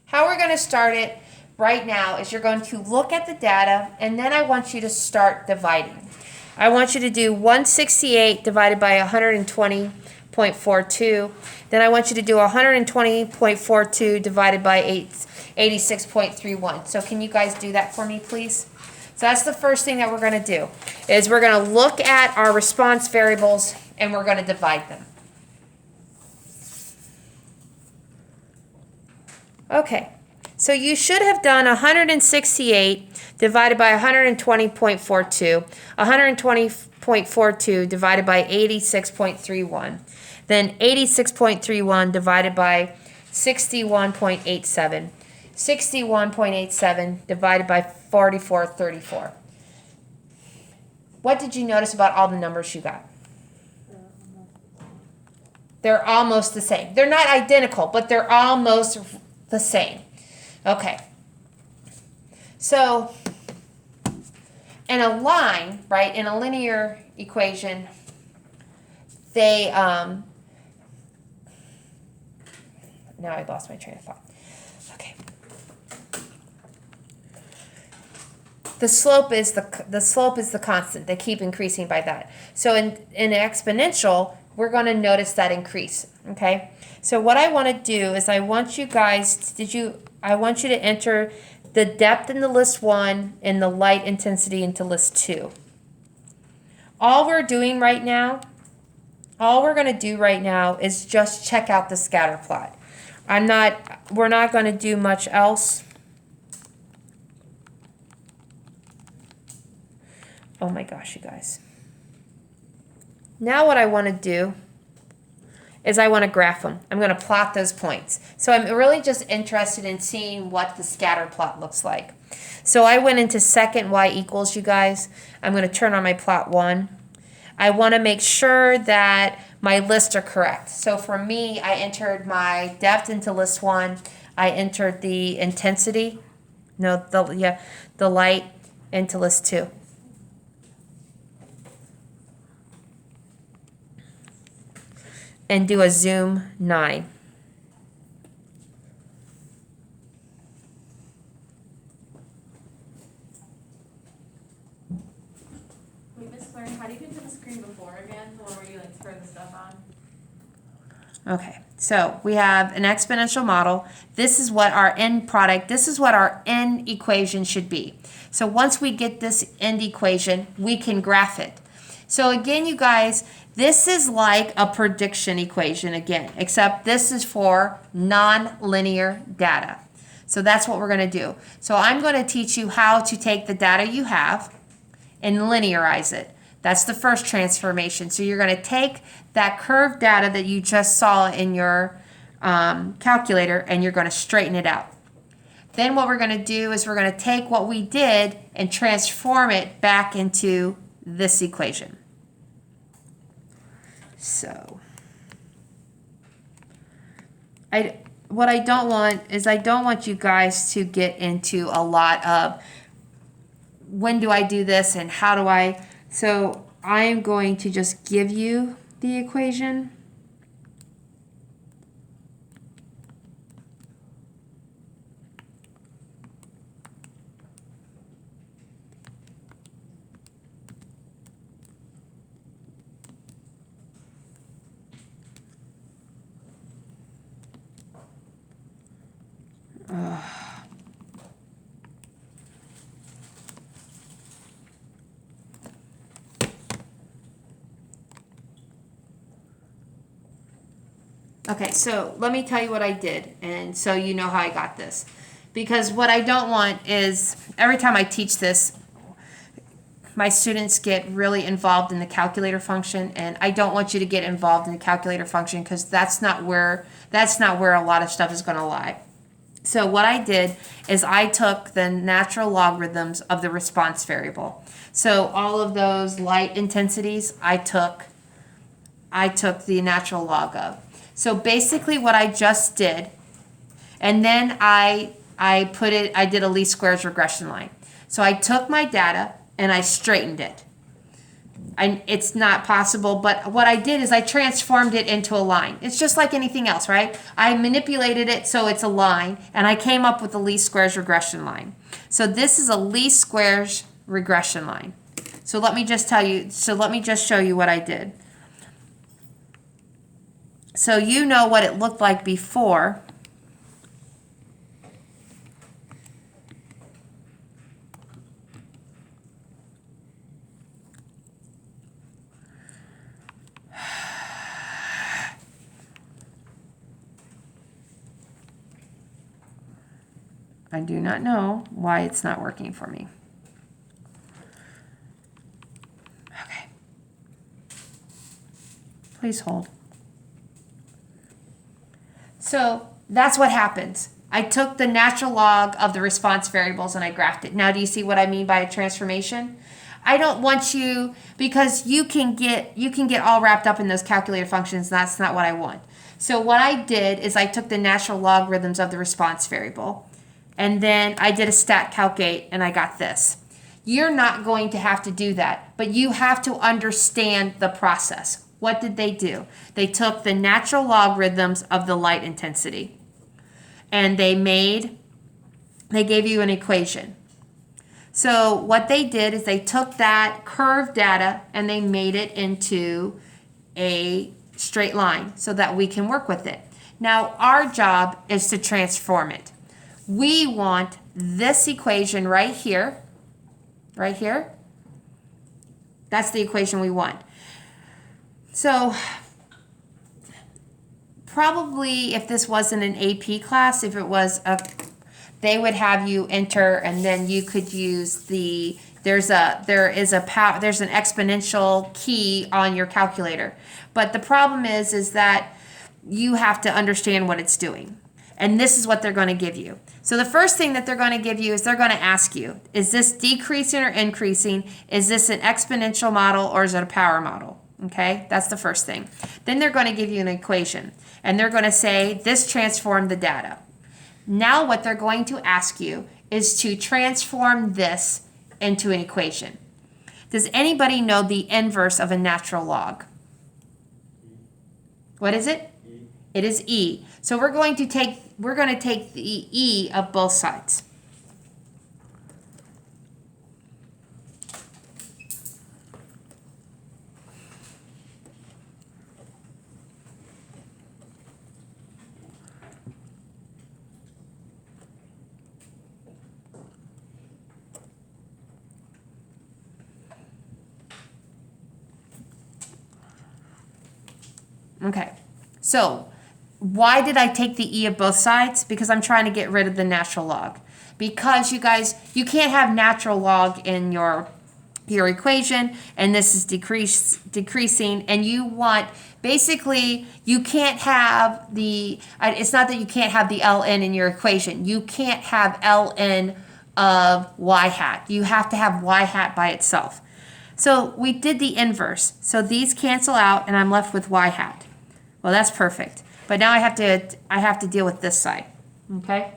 How we're going to start it right now is you're going to look at the data, and then I want you to start dividing. I want you to do 168 divided by 120.42. Then I want you to do 120.42 divided by 86.31. So can you guys do that for me, please? So that's the first thing that we're going to do, is we're going to look at our response variables and we're going to divide them. Okay, so you should have done 168 divided by 120.42, 120.42 divided by 86.31, then 86.31 divided by 61.87, 61.87 divided by 44.34. What did you notice about all the numbers you got? They're almost the same. They're not identical, but they're almost the same. Okay. So in a line, right, in a linear equation, they, now I lost my train of thought. Okay. The slope is the constant. They keep increasing by that. So in an exponential, we're going to notice that increase. Okay. So what I want to do is I want you guys, I want you to enter the depth into list 1 and the light intensity into list 2. All we're doing right now, all we're going to do right now is just check out the scatter plot. We're not going to do much else. Oh my gosh, you guys. Now what I want to do is I want to graph them. I'm going to plot those points. So I'm really just interested in seeing what the scatter plot looks like. So I went into second y equals, you guys. I'm going to turn on my plot 1. I want to make sure that my lists are correct. So for me, I entered my depth into list 1. I entered the intensity, the light into list 2. And do a zoom 9. We just learned, how do you get to the screen before again, the one where you like throw the stuff on? Okay, so we have an exponential model. This is what our end product, this is what our end equation should be. So once we get this end equation, we can graph it. So again, you guys, this is like a prediction equation again, except this is for non-linear data. So that's what we're going to do. So I'm going to teach you how to take the data you have and linearize it. That's the first transformation. So you're going to take that curved data that you just saw in your calculator and you're going to straighten it out. Then what we're going to do is we're going to take what we did and transform it back into this equation. So what I don't want is I don't want you guys to get into a lot of when do I do this and how do I. So I am going to just give you the equation. Okay, so let me tell you what I did, and so you know how I got this. Because what I don't want is, every time I teach this, my students get really involved in the calculator function, and I don't want you to get involved in the calculator function because that's not where a lot of stuff is going to lie. So what I did is I took the natural logarithms of the response variable. So all of those light intensities, I took the natural log of. So basically what I just did, and then I did a least squares regression line. So I took my data and I straightened it. it's not possible, but what I did is I transformed it into a line. It's just like anything else, right? I manipulated it so it's a line, and I came up with the least squares regression line. So this is a least squares regression line. So let me just show you what I did. So you know what it looked like before. I do not know why it's not working for me. Okay. Please hold. So that's what happens. I took the natural log of the response variables and I graphed it. Now do you see what I mean by a transformation? I don't want you, because you can get all wrapped up in those calculated functions. That's not what I want. So what I did is I took the natural logarithms of the response variable, and then I did a stat calc 8 and I got this. You're not going to have to do that, but you have to understand the process. What did they do? They took the natural logarithms of the light intensity and they gave you an equation. So what they did is they took that curved data and they made it into a straight line so that we can work with it. Now our job is to transform it. We want this equation right here. That's the equation we want. So probably if this wasn't an AP class, if it was they would have you enter, and then you could use there's an exponential key on your calculator. But the problem is that you have to understand what it's doing. And this is what they're going to give you. So the first thing that they're going to give you is they're going to ask you, is this decreasing or increasing? Is this an exponential model or is it a power model? Okay, that's the first thing. Then they're going to give you an equation. And they're going to say, this transformed the data. Now what they're going to ask you is to transform this into an equation. Does anybody know the inverse of a natural log? What is it? It is E. So we're going to take the E of both sides. Okay. So why did I take the E of both sides? Because I'm trying to get rid of the natural log. Because you guys, you can't have natural log in your equation, and this is decreasing, and you want, basically, you can't have it's not that you can't have the ln in your equation. You can't have ln of y hat. You have to have y hat by itself. So we did the inverse. So these cancel out, and I'm left with y hat. Well, that's perfect. But now I have to deal with this side, okay?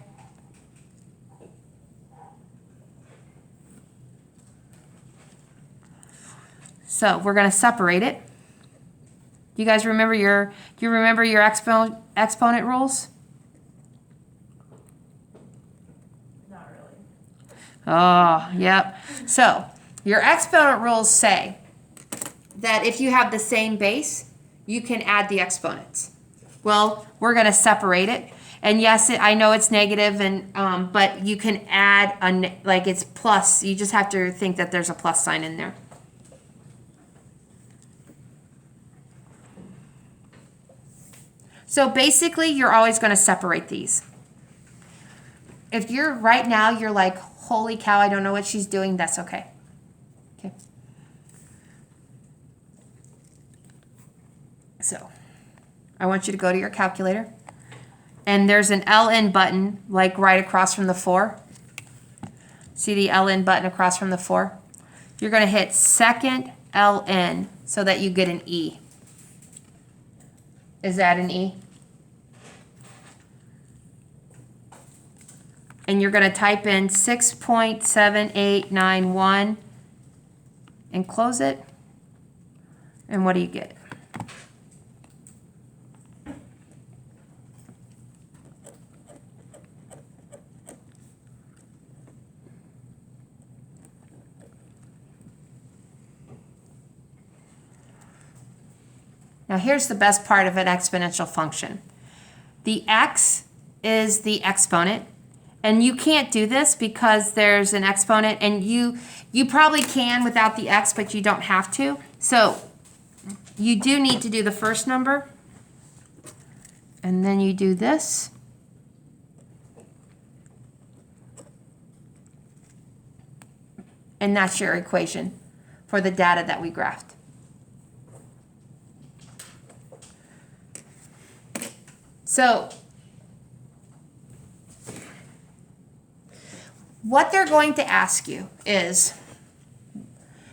So we're going to separate it. Do you guys remember your exponent rules? Not really. Oh, yep. So your exponent rules say that if you have the same base, you can add the exponents. Well, we're going to separate it. And yes, I know it's negative, and but you can add, like it's plus. You just have to think that there's a plus sign in there. So basically, you're always going to separate these. If you're right now, you're like, holy cow, I don't know what she's doing, that's okay. Okay. So I want you to go to your calculator, and there's an LN button like right across from the 4. See the LN button across from the 4? You're going to hit second LN so that you get an E. Is that an E? And you're going to type in 6.7891 and close it. And what do you get? Now here's the best part of an exponential function. The x is the exponent, and you can't do this because there's an exponent, and you probably can without the x, but you don't have to. So you do need to do the first number, and then you do this. And that's your equation for the data that we graphed. So what they're going to ask you is,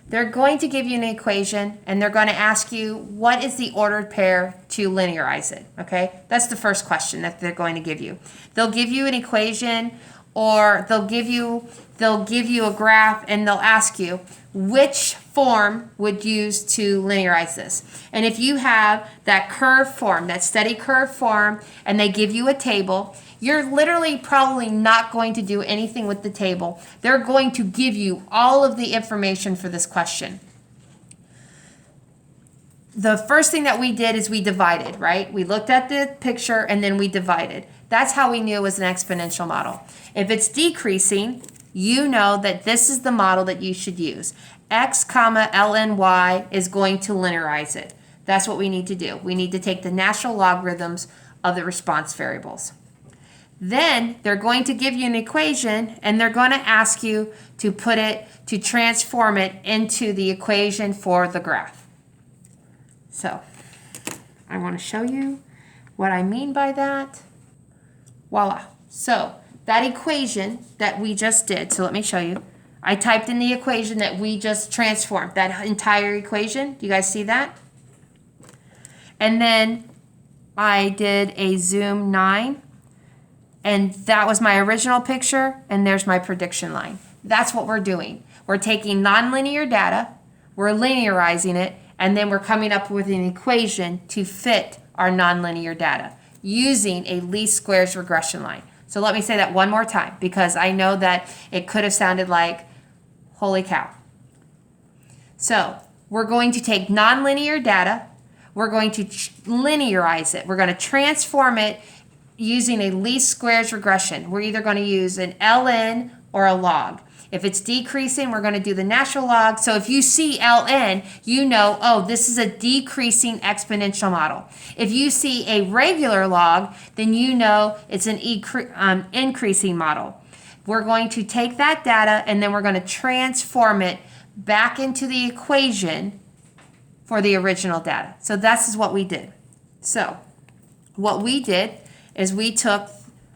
they're going to give you an equation and they're going to ask you what is the ordered pair to linearize it, okay? That's the first question that they're going to give you. They'll give you an equation, or they'll give you a graph, and they'll ask you which form would use to linearize this. And if you have that curved form, that steady curved form, and they give you a table, you're literally probably not going to do anything with the table. They're going to give you all of the information for this question. The first thing that we did is we divided, right? We looked at the picture and then we divided. That's how we knew it was an exponential model. If it's decreasing, you know that this is the model that you should use. X comma ln y is going to linearize it. That's what we need to do. We need to take the natural logarithms of the response variables. Then they're going to give you an equation, and they're going to ask you to transform it into the equation for the graph. So I want to show you what I mean by that. Voila. So that equation that we just did, so let me show you. I typed in the equation that we just transformed, that entire equation. Do you guys see that? And then I did a zoom 9, and that was my original picture, and there's my prediction line. That's what we're doing. We're taking nonlinear data, we're linearizing it, and then we're coming up with an equation to fit our nonlinear data using a least squares regression line. So let me say that one more time, because I know that it could have sounded like, holy cow. So we're going to take nonlinear data, we're going to linearize it, we're going to transform it using a least squares regression. We're either going to use an ln or a log. If it's decreasing, we're going to do the natural log. So if you see ln, you know, oh, this is a decreasing exponential model. If you see a regular log, then you know it's an increasing model. We're going to take that data, and then we're going to transform it back into the equation for the original data. So this is what we did. So what we did is we took,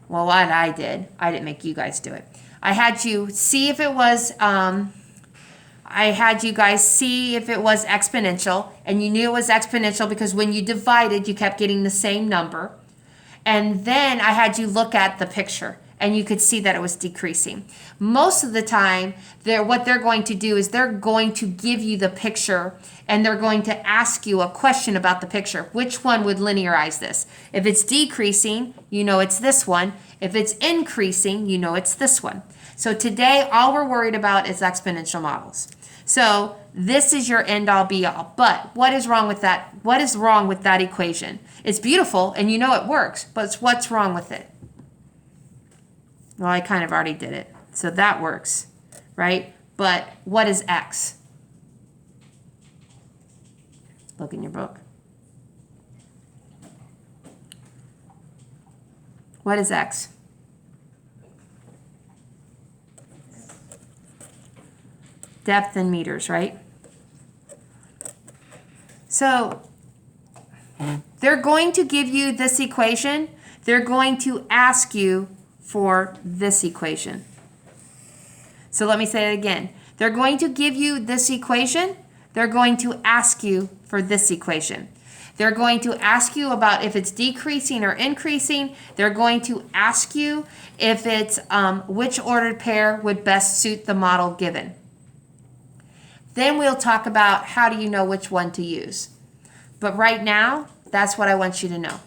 well, what I didn't make you guys do it. I had you see if it was, I had you guys see if it was exponential, and you knew it was exponential because when you divided, you kept getting the same number. And then I had you look at the picture, and you could see that it was decreasing. Most of the time, what they're going to do is they're going to give you the picture, and they're going to ask you a question about the picture. Which one would linearize this? If it's decreasing, you know it's this one. If it's increasing, you know it's this one. So today, all we're worried about is exponential models. So this is your end all be all. But what is wrong with that? What is wrong with that equation? It's beautiful, and you know it works, but what's wrong with it? Well, I kind of already did it. So that works, right? But what is x? Look in your book. What is x? Depth in meters, right? So they're going to give you this equation. They're going to ask you for this equation. So let me say it again. They're going to give you this equation. They're going to ask you for this equation. They're going to ask you about if it's decreasing or increasing. They're going to ask you if it's which ordered pair would best suit the model given. Then we'll talk about how do you know which one to use. But right now, that's what I want you to know.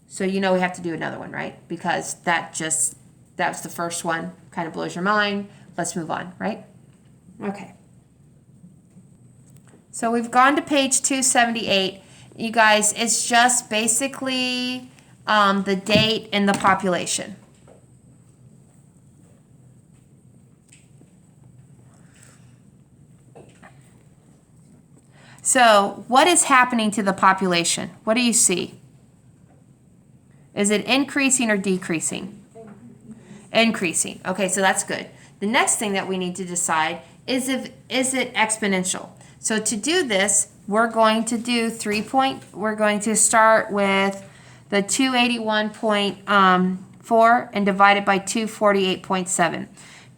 So you know we have to do another one, right? Because that was the first one. Kind of blows your mind. Let's move on, right? Okay. So we've gone to page 278. You guys, it's just basically the date and the population. So what is happening to the population? What do you see? Is it increasing or decreasing? Increasing. Okay, so that's good. The next thing that we need to decide is it exponential. So to do this, we're going to do we're going to start with the 281.4 and divide it by 248.7.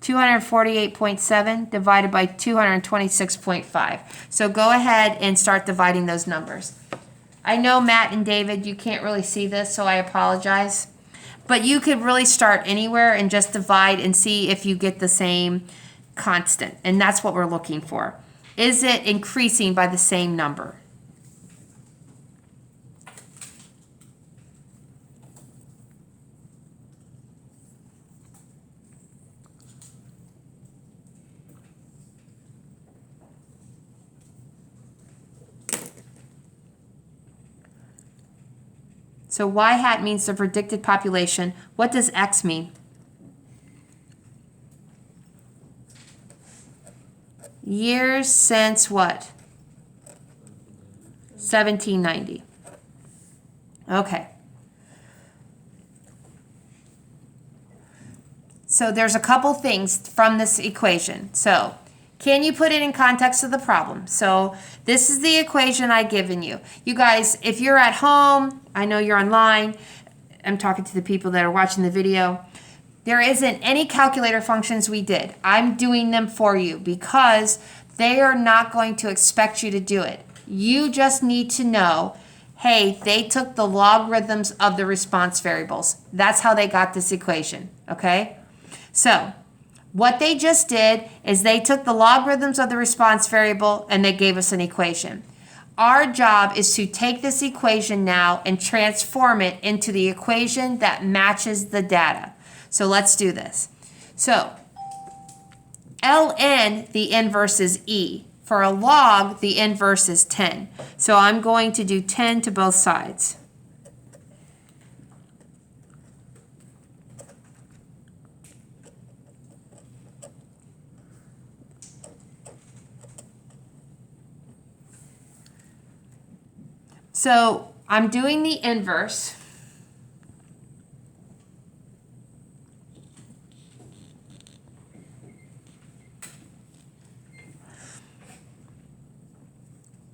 248.7 divided by 226.5. So go ahead and start dividing those numbers. I know Matt and David, you can't really see this, so I apologize. But you could really start anywhere and just divide and see if you get the same constant. And that's what we're looking for. Is it increasing by the same number? So y hat means the predicted population. What does x mean? Years since what? 1790. Okay. So there's a couple things from this equation. So can you put it in context of the problem? So this is the equation I've given you. You guys, if you're at home, I know you're online. I'm talking to the people that are watching the video. There isn't any calculator functions we did. I'm doing them for you because they are not going to expect you to do it. You just need to know, hey, they took the logarithms of the response variables. That's how they got this equation, okay? So what they just did is they took the logarithms of the response variable and they gave us an equation. Our job is to take this equation now and transform it into the equation that matches the data. So let's do this. So ln, the inverse is e. For a log, the inverse is 10. So I'm going to do 10 to both sides. So I'm doing the inverse.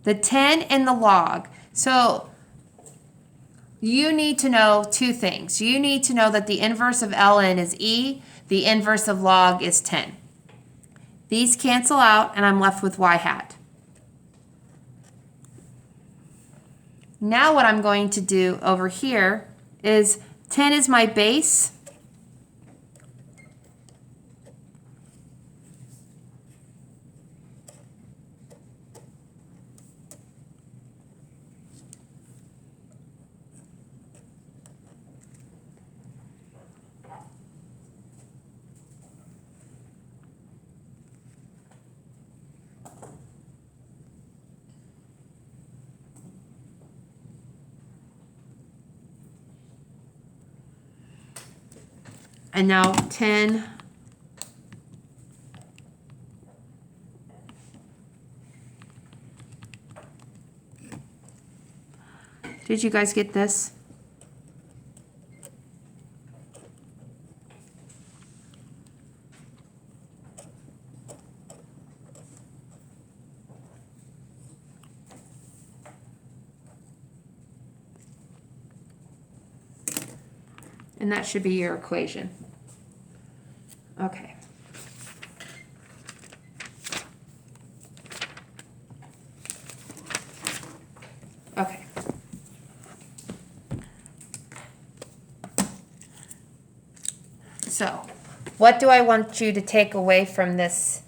The 10 and the log. So you need to know two things. You need to know that the inverse of ln is e, the inverse of log is 10. These cancel out and I'm left with y hat. Now what I'm going to do over here is 10 is my base. And now 10 Did you guys get this? And that should be your equation. Okay. Okay. So What do I want you to take away from this